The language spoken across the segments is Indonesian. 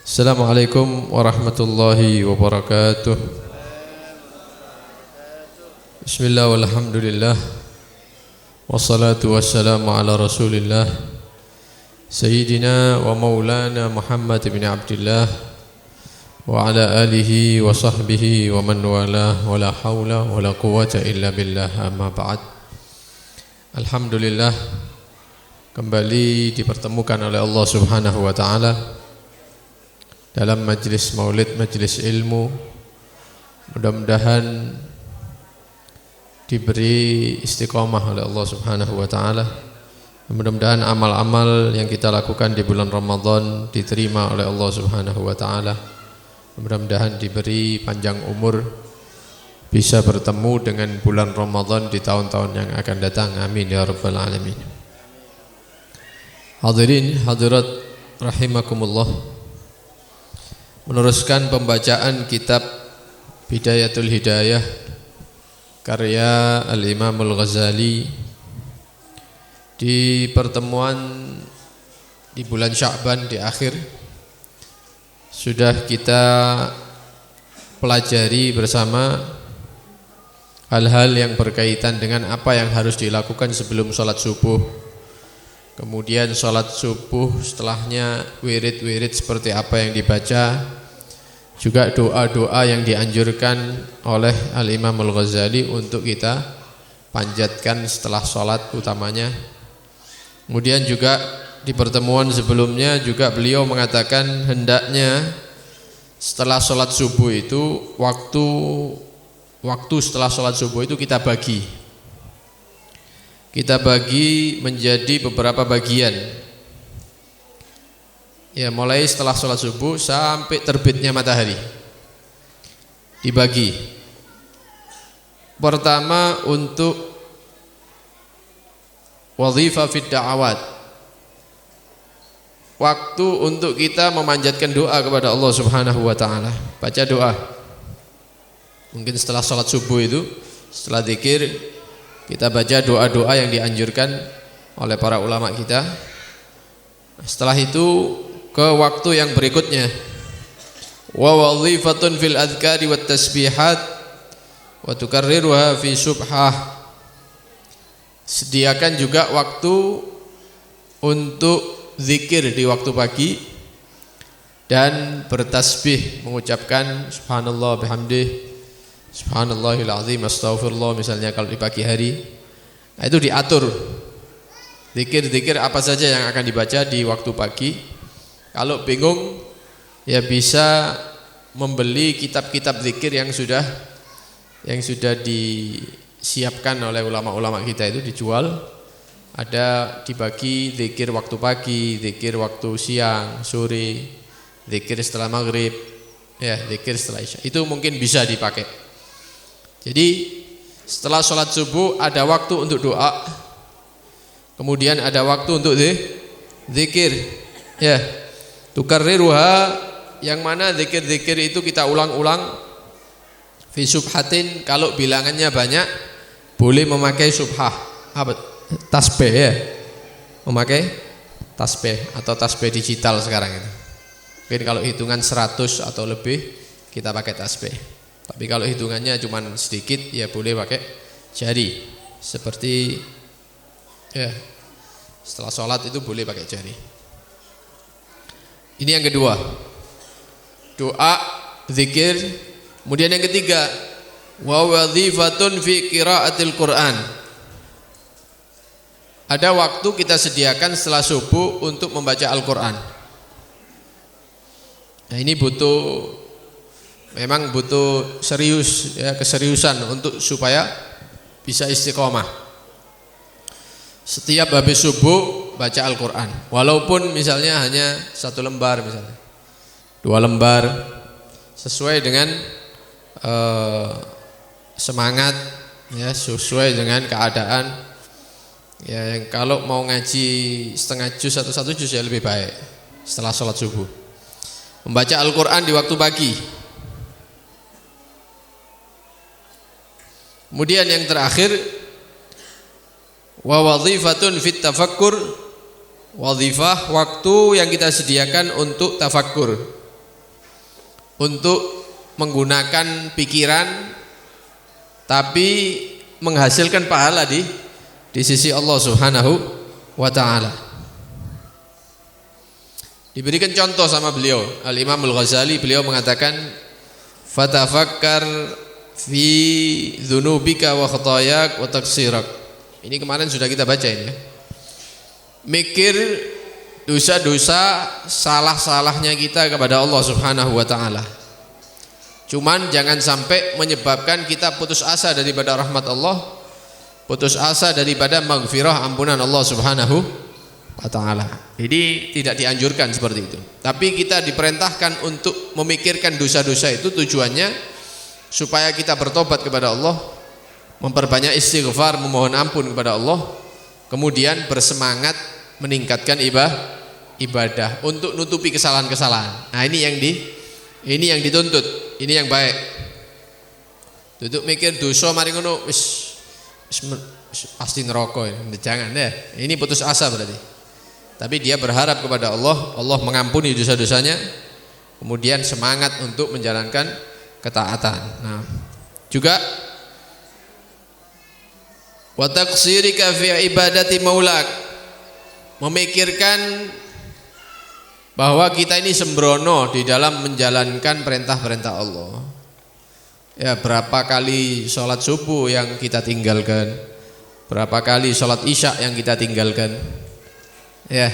Assalamualaikum warahmatullahi wabarakatuh. Bismillah walhamdulillah, wassalatu wassalamu ala rasulillah Sayyidina wa maulana Muhammad bin Abdullah wa ala alihi wa sahbihi wa man walah, wa la hawla wa la quwwata illa billah, amma ba'd. Alhamdulillah, kembali dipertemukan oleh Allah subhanahu wa ta'ala dalam majlis maulid, majlis ilmu. Mudah-mudahan diberi istiqomah oleh Allah subhanahu wa ta'ala. Mudah-mudahan amal-amal yang kita lakukan di bulan Ramadan diterima oleh Allah subhanahu wa ta'ala. Mudah-mudahan diberi panjang umur, bisa bertemu dengan bulan Ramadan di tahun-tahun yang akan datang. Amin ya rabbal alamin. Hadirin hadirat rahimakumullah, meneruskan pembacaan kitab Bidayatul Hidayah karya Al-Imam Al-Ghazali. Di pertemuan di bulan Sya'ban di akhir sudah kita pelajari bersama hal-hal yang berkaitan dengan apa yang harus dilakukan sebelum sholat subuh, kemudian sholat subuh setelahnya wirid-wirid seperti apa yang dibaca, juga doa-doa yang dianjurkan oleh Al-Imam Al-Ghazali untuk kita panjatkan setelah sholat utamanya. Kemudian juga di pertemuan sebelumnya juga beliau mengatakan hendaknya setelah sholat subuh itu waktu setelah sholat subuh itu kita bagi menjadi beberapa bagian. Ya, mulai setelah sholat subuh sampai terbitnya matahari dibagi. Pertama untuk wadhifah fid da'awat, waktu untuk kita memanjatkan doa kepada Allah subhanahu wa ta'ala. Baca doa. Mungkin setelah sholat subuh itu, setelah zikir, kita baca doa-doa yang dianjurkan oleh para ulama kita. Setelah itu ke waktu yang berikutnya, wa wadhifatun fil adhkari wat tasbihat wa tukarriruha fi subhah. Sediakan juga waktu untuk zikir di waktu pagi dan bertasbih, mengucapkan subhanallah bihamdih, subhanallahil azim, astaghfirullah misalnya kalau di pagi hari. Nah, itu diatur zikir-zikir apa saja yang akan dibaca di waktu pagi. Kalau bingung ya bisa membeli kitab-kitab zikir yang sudah disiapkan oleh ulama-ulama kita, itu dijual. Ada dibagi zikir waktu pagi, zikir waktu siang, sore, zikir setelah maghrib, ya zikir setelah isya. Itu mungkin bisa dipakai. Jadi setelah sholat subuh ada waktu untuk doa, kemudian ada waktu untuk zikir. Ya, tukarriruha, yang mana zikir-zikir itu kita ulang-ulang. Fi subhatin, kalau bilangannya banyak boleh memakai subhah, tasbih ya, memakai tasbih atau tasbih digital sekarang itu. Mungkin kalau hitungan 100 atau lebih kita pakai tasbih. Tapi kalau hitungannya cuma sedikit ya boleh pakai jari. Seperti ya, setelah sholat itu boleh pakai jari. Ini yang kedua, doa, zikir. Kemudian yang ketiga, wa wadhifatun fi qiraatil Qur'an. Ada waktu kita sediakan setelah subuh untuk membaca Al-Qur'an. Nah, ini memang butuh serius ya, keseriusan untuk supaya bisa istiqomah. Setiap habis subuh baca Al-Qur'an, walaupun misalnya hanya 1 lembar misalnya, 2 lembar, sesuai dengan semangat ya, sesuai dengan keadaan ya. Yang kalau mau ngaji setengah juz atau 1 juz ya lebih baik setelah sholat subuh. Membaca Al-Qur'an di waktu pagi. Kemudian yang terakhir, wa wadhifatun fit tafakkur, wadhifah waktu yang kita sediakan untuk tafakkur. untuk menggunakan pikiran tapi menghasilkan pahala di sisi Allah Subhanahu wa taala. Diberikan contoh sama beliau, Al-Imam Al-Ghazali, beliau mengatakan fatafakkar fi dzunubika wa khatayak wa taksirak. Ini kemarin sudah kita baca ini ya. Mikir dosa-dosa salah-salahnya kita kepada Allah Subhanahu wa taala. Cuman jangan sampai menyebabkan kita putus asa daripada rahmat Allah, putus asa daripada maghfirah ampunan Allah Subhanahu wa taala. Jadi tidak dianjurkan seperti itu. Tapi kita diperintahkan untuk memikirkan dosa-dosa itu, tujuannya supaya kita bertobat kepada Allah, memperbanyak istighfar, memohon ampun kepada Allah, kemudian bersemangat meningkatkan ibadah untuk nutupi kesalahan-kesalahan. Nah, ini yang dituntut, ini yang baik. Duduk mikir dosa mari ngono wis pasti neraka ya. Jangan ya. Ini putus asa berarti. Tapi dia berharap kepada Allah, Allah mengampuni dosa-dosanya, kemudian semangat untuk menjalankan ketaatan. Nah, juga wa taqsirika fi ibadati maulak, memikirkan bahwa kita ini sembrono di dalam menjalankan perintah-perintah Allah. Ya, berapa kali sholat subuh yang kita tinggalkan, berapa kali sholat isya yang kita tinggalkan. Ya,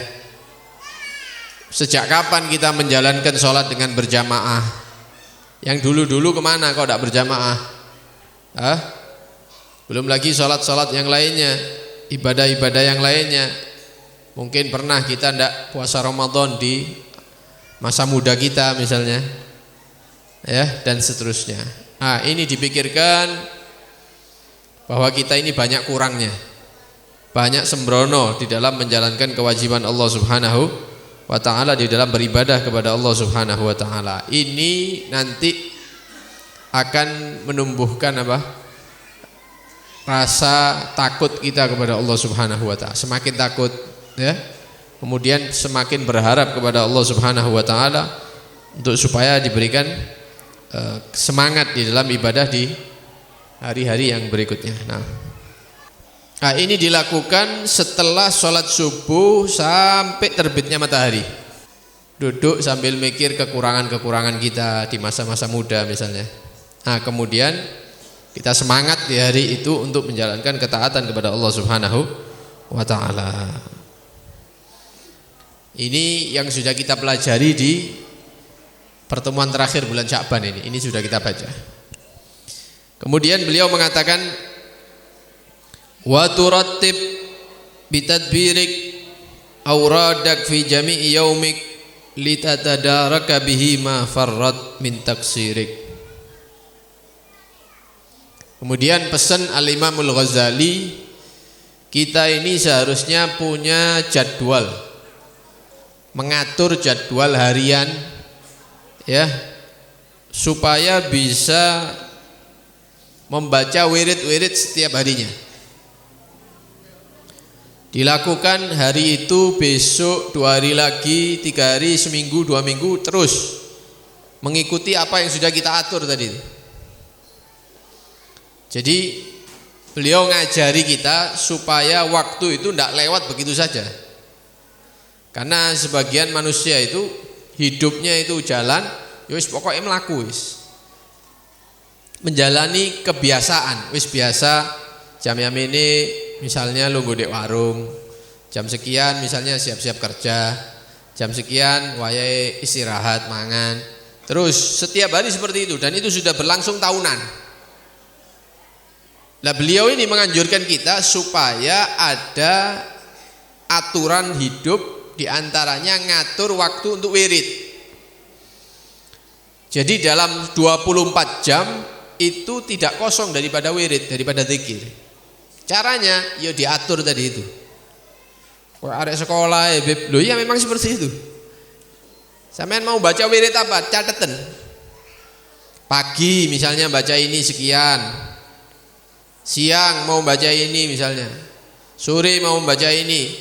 sejak kapan kita menjalankan sholat dengan berjamaah? Yang dulu-dulu kemana kok tidak berjamaah? Belum lagi sholat-sholat yang lainnya, ibadah-ibadah yang lainnya. Mungkin pernah kita tidak puasa Ramadan di masa muda kita misalnya, ya, dan seterusnya. Nah, ini dipikirkan bahwa kita ini banyak kurangnya, banyak sembrono di dalam menjalankan kewajiban Allah Subhanahu wa ta'ala, di dalam beribadah kepada Allah Subhanahu wa ta'ala. Ini nanti akan menumbuhkan rasa takut kita kepada Allah Subhanahu wa ta'ala. Semakin takut, ya, kemudian semakin berharap kepada Allah Subhanahu wa ta'ala untuk supaya diberikan semangat di dalam ibadah di hari-hari yang berikutnya. Nah, ini dilakukan setelah sholat subuh sampai terbitnya matahari. Duduk sambil mikir kekurangan-kekurangan kita di masa-masa muda misalnya. Nah, kemudian kita semangat di hari itu untuk menjalankan ketaatan kepada Allah Subhanahu wa ta'ala. Ini yang sudah kita pelajari di pertemuan terakhir bulan Sya'ban ini sudah kita baca. Kemudian beliau mengatakan wa turattib bitadbirik awradak fi jami'i yaumik litatadaraka bihi ma farrat min taksirik. Kemudian pesan Al-Imam Al-Ghazali, kita ini seharusnya punya jadwal, mengatur jadwal harian, ya, supaya bisa membaca wirid-wirid setiap harinya. Dilakukan hari itu, besok, 2 hari lagi, 3 hari, seminggu, 2 minggu, terus mengikuti apa yang sudah kita atur tadi. Jadi beliau ngajari kita supaya waktu itu tidak lewat begitu saja. Karena sebagian manusia itu hidupnya itu jalan, wis pokoknya melaku wis. Menjalani kebiasaan, wis biasa jam ini misalnya lu godek warung, jam sekian misalnya siap-siap kerja, jam sekian wayahe istirahat mangan. Terus setiap hari seperti itu, dan itu sudah berlangsung tahunan. Nah, beliau ini menganjurkan kita supaya ada aturan hidup, diantaranya ngatur waktu untuk wirid. Jadi dalam 24 jam itu tidak kosong daripada wirid, daripada zikir. Caranya ya diatur tadi itu. Wah, arek sekolah ya beb, loh ya memang seperti itu. Sampean mau baca wirid apa? Catatan. Pagi misalnya baca ini sekian. Siang mau baca ini misalnya, sore mau membaca ini,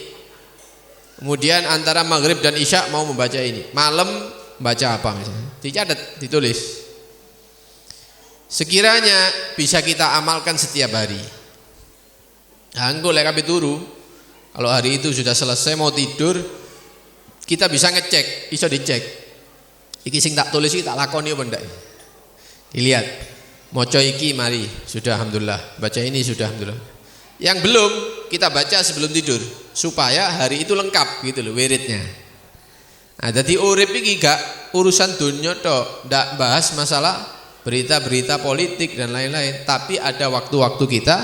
kemudian antara maghrib dan isya mau membaca ini, malam baca apa misalnya. dicatat, ditulis. Sekiranya bisa kita amalkan setiap hari. Anggo lek kabeh turu, kalau hari itu sudah selesai mau tidur, kita bisa ngecek, iso dicek. Iki sing tak tulis iki tak lakoni apa ndak? Dilihat. Maca iki mari, sudah alhamdulillah. Baca ini sudah alhamdulillah. Yang belum kita baca sebelum tidur supaya hari itu lengkap gitu loh wiridnya. Nah, jadi urip iki gak urusan dunia tok, ndak bahas masalah berita-berita politik dan lain-lain, tapi ada waktu-waktu kita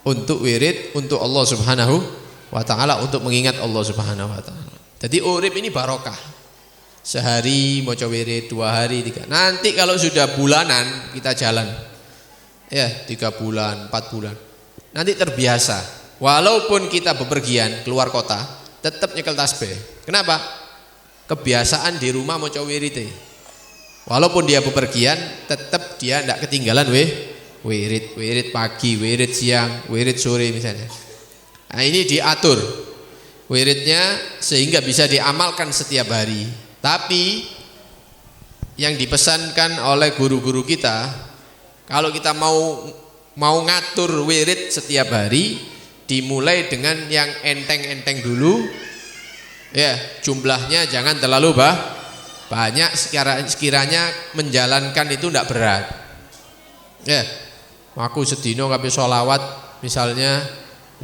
untuk wirid, untuk Allah Subhanahu wa taala, untuk mengingat Allah Subhanahu wa taala. Jadi urip ini barokah. Sehari maca wirid, 2 hari, 3. Nanti kalau sudah bulanan kita jalan. Ya, 3 bulan, 4 bulan. Nanti terbiasa. Walaupun kita bepergian keluar kota, tetap nyekel tasbih. Kenapa? Kebiasaan di rumah maca wirid. Walaupun dia bepergian, tetap dia tidak ketinggalan wirid pagi, wirid siang, wirid sore misalnya. Nah, ini diatur wiridnya sehingga bisa diamalkan setiap hari. Tapi yang dipesankan oleh guru-guru kita, kalau kita mau ngatur wirid setiap hari, dimulai dengan yang enteng-enteng dulu. Ya, jumlahnya jangan terlalu banyak, sekiranya menjalankan itu tidak berat. Ya, aku sedino kabeh sholawat misalnya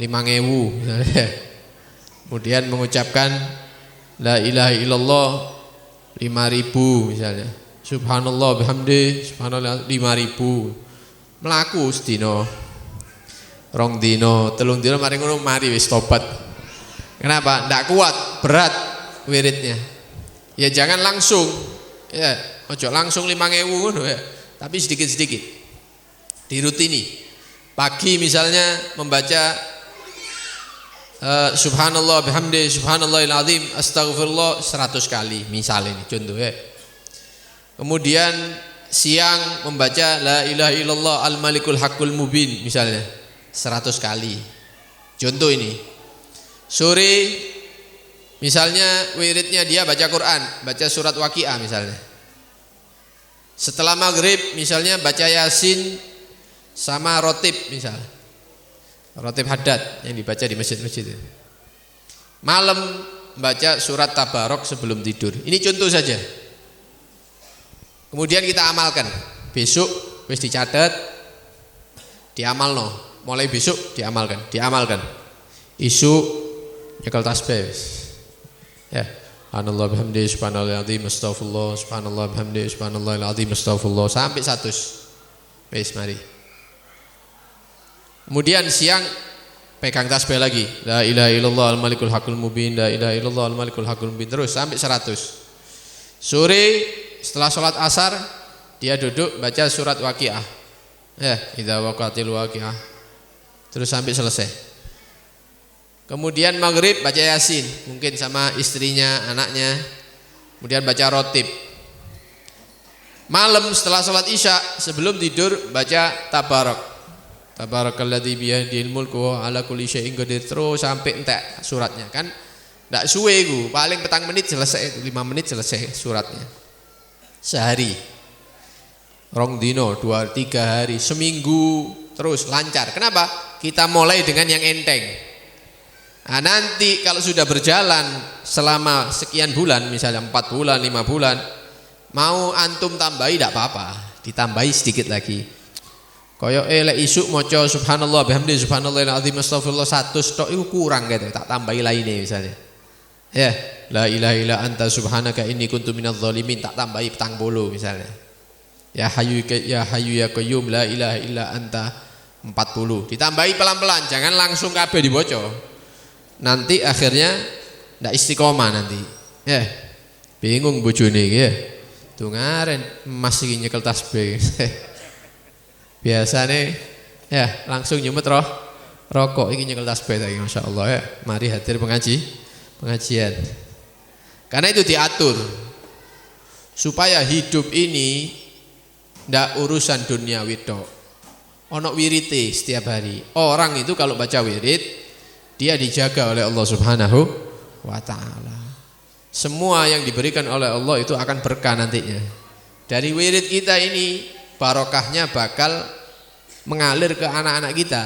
5.000 misalnya. Kemudian mengucapkan la ilaha illallah 5.000 misalnya. Subhanallah bihamdi, subhanallah 5.000. Melaku sedino. 2 dino, 3 dino mari ngono mari wis tobat. Kenapa? Ndak kuat, berat wiridnya. Ya jangan langsung. Ya, ojo langsung 5.000 ngono ya. Tapi sedikit-sedikit. Dirutini. Pagi misalnya membaca subhanallah bihamdi subhanallahil azim astaghfirullah 100 kali misalnya ini contoh ya. Kemudian siang membaca la ilaha illallah al malikul haqqul mubin misalnya 100 kali. Contoh ini. Sore misalnya wiridnya dia baca Quran, baca surat Waqiah misalnya. Setelah maghrib misalnya baca Yasin sama rotib misalnya. Rotib haddad yang dibaca di masjid-masjid. Malam baca surat Tabarok sebelum tidur. Ini contoh saja. Kemudian kita amalkan. Besok wis dicatat, diamalno. Mulai besok diamalkan. Isu nyekel tasbih. Ya. Subhanallah bihamdi subhanallahil azim astaghfirullah subhanallah bihamdi subhanallahil azim astaghfirullah sampai 100. Wis mari. Kemudian siang pegang tasbih lagi. La ilaha illallah al malikul haqqul mubin, la ilaha illallah al malikul haqqul mubin terus sampai 100. Sore setelah sholat asar dia duduk baca surat Waqiah. Ya, idza waqatil waqiah. Terus sampai selesai. Kemudian maghrib baca Yasin, mungkin sama istrinya, anaknya. Kemudian baca rotib. Malam setelah sholat isya sebelum tidur baca Tabarok. Tabarakalladzi biyadihil mulku wa ala kulli syai'in qadir terus sampai entek suratnya kan. Ndak suwe iku, paling 4 menit selesai, 5 menit selesai suratnya. Sehari. 2 dino, 2 3 hari, seminggu terus lancar. Kenapa? Kita mulai dengan yang enteng. Nah, nanti kalau sudah berjalan selama sekian bulan, misalnya 4 bulan, 5 bulan, mau antum tambahi tidak apa-apa, ditambahi sedikit lagi. Kaya lek isuk maca subhanallah bihamdi subhanallahil azim astaghfirullah 100 tok iku kurang gitu, tak tambahi lainnya misalnya. Ya, la ilaha illa anta subhanaka inni kuntu minadz zalimin tak tambahi 40 misalnya. Ya hayyu ya qayyum la ilaha illa anta 40. Ditambahi pelan-pelan, jangan langsung kabeh dibaca. Nanti akhirnya ndak istiqomah nanti. Ya. Bingung bojone iki ya. Tungaren Mas iki nyekel tasbih. Biasanya ya langsung nyumet rokok iki nyekel tasbih lagi masyaallah ya. Mari hadir pengajian. Karena itu diatur supaya hidup ini ndak urusan duniawi tok. Ono wirite setiap hari. Orang itu kalau baca wirid dia dijaga oleh Allah Subhanahu wa taala. Semua yang diberikan oleh Allah itu akan berkah nantinya. Dari wirid kita ini barokahnya bakal mengalir ke anak-anak kita.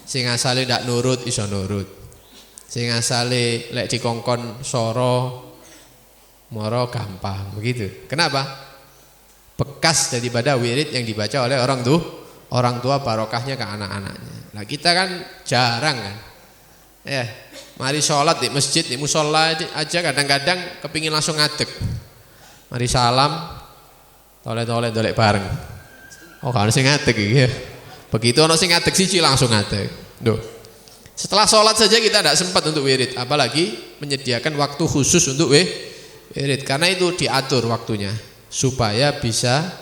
Sing asale ndak nurut iso nurut. Sing asale lek dikongkon soro moro gampang, begitu. Kenapa? Bekas daripada wirid yang dibaca oleh orang tua barokahnya ke anak-anaknya. Nah, kita kan jarang kan. Ya, mari sholat di masjid, di musola aja kadang-kadang kepingin langsung ngadeg. Mari salam, toleh-toleh dolek bareng. Oh, kalau sing ngadeg ya. Begitu ono sing ngadeg siji langsung ngadeg. Duh. Setelah sholat saja kita tidak sempat untuk wirid, apalagi menyediakan waktu khusus untuk wirid. Karena itu diatur waktunya supaya bisa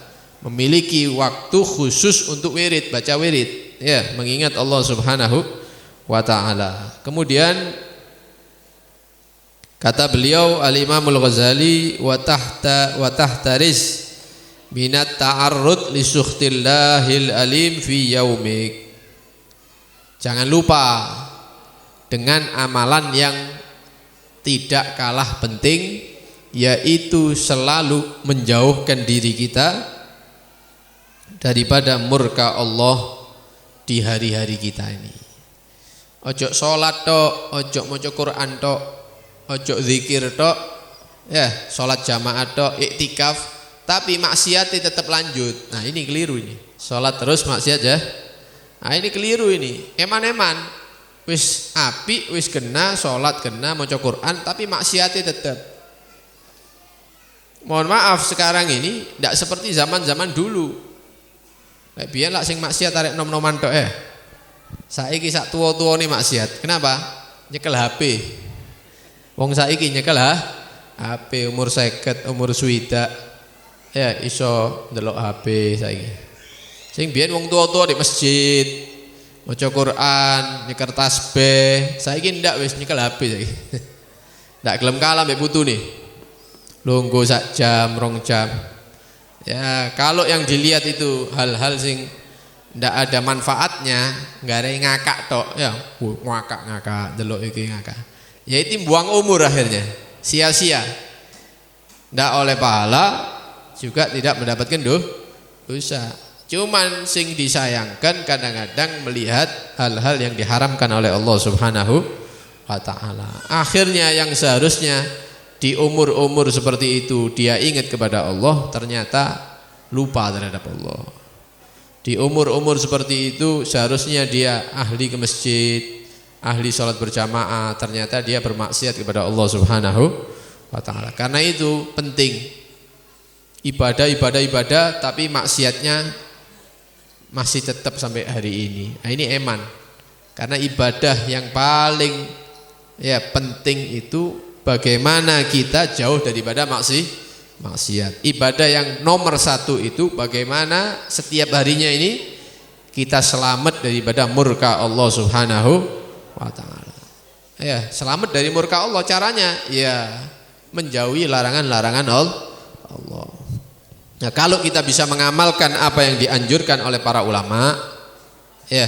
memiliki waktu khusus untuk wirid, baca wirid. Ya, mengingat Allah Subhanahu wa ta'ala. Kemudian kata beliau Al-Imamul Ghazali wa tahtaris minat ta'arrud li suhtillahil alim fi yaumik. Jangan lupa dengan amalan yang tidak kalah penting, yaitu selalu menjauhkan diri kita daripada murka Allah di hari-hari kita ini. Ojo sholat tok, ojo maca Quran tok, ojo zikir tok, ya sholat jamaah tok, iktikaf, tapi maksiat tetap lanjut. Nah ini keliru ini. Sholat terus maksiat ya. Nah ini keliru ini. Eman-eman, wis api, wis kena, sholat kena, maca Quran, tapi maksiat tetap. Mohon maaf sekarang ini tidak seperti zaman-zaman dulu. Biar lah sing maksiat tarik nom-noman tok ya. Saiki sak tua-tua nih maksiat. Kenapa? Nyekel HP. Wong saiki nyekel HP umur 50, umur 60. Ya iso ndelok HP saiki. Sing biyen wong tua-tua di masjid maca Quran, nyekel tasbih. Saiki ndak wis nyekel HP saiki. Ndak gelem kalah mbek putu nih. Lungguh sak jam, 2 jam. Ya, kalau yang dilihat itu hal-hal sing ndak ada manfaatnya, nggare ngakak tok ya, ngakak delok iki ngakak. Ya itu buang umur akhirnya, sia-sia. Ndak oleh pahala, juga tidak mendapatkan dosa. Cuman sing disayangkan kadang-kadang melihat hal-hal yang diharamkan oleh Allah Subhanahu wa ta'ala. Akhirnya yang seharusnya di umur-umur seperti itu dia ingat kepada Allah, ternyata lupa terhadap Allah. Di umur-umur seperti itu seharusnya dia ahli ke masjid, ahli sholat berjamaah, ternyata dia bermaksiat kepada Allah Subhanahu wa ta'ala. Karena itu penting ibadah tapi maksiatnya masih tetap sampai hari ini. Nah, ini eman. Karena ibadah yang paling penting itu bagaimana kita jauh daripada maksiat. Ibadah yang nomor 1 itu bagaimana setiap harinya ini kita selamat daripada murka Allah Subhanahu wa ta'ala. Ya, selamat dari murka Allah caranya ya menjauhi larangan-larangan Allah. Nah, kalau kita bisa mengamalkan apa yang dianjurkan oleh para ulama, ya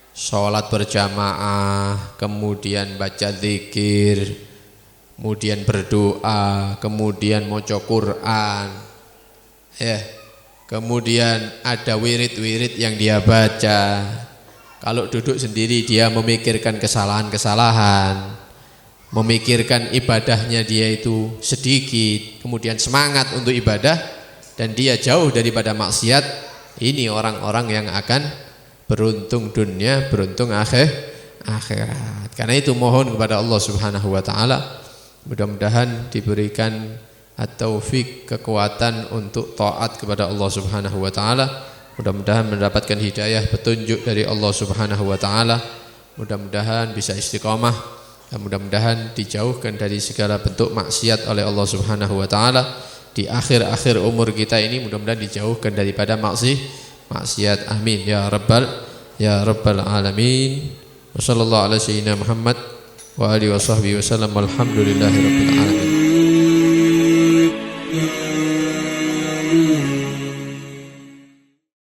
sholat berjamaah, kemudian baca zikir, kemudian berdoa, kemudian maca Quran, ya, kemudian ada wirid-wirid yang dia baca. Kalau duduk sendiri dia memikirkan kesalahan-kesalahan, memikirkan ibadahnya dia itu sedikit, kemudian semangat untuk ibadah dan dia jauh daripada maksiat. Ini orang-orang yang akan beruntung dunia, beruntung akhirat. Karena itu mohon kepada Allah Subhanahu wa ta'ala, mudah-mudahan diberikan at-taufik, kekuatan untuk taat kepada Allah Subhanahu wa ta'ala. Mudah-mudahan mendapatkan hidayah, petunjuk dari Allah Subhanahu wa ta'ala. Mudah-mudahan bisa istiqamah dan mudah-mudahan dijauhkan dari segala bentuk maksiat oleh Allah Subhanahu wa ta'ala. Di akhir-akhir umur kita ini mudah-mudahan dijauhkan daripada maksiat. Amin ya rabbal alamin. Wassallallahu ala sayyidina Muhammad wa alihi washabbihi wasallam. Walhamdulillahirabbil alamin.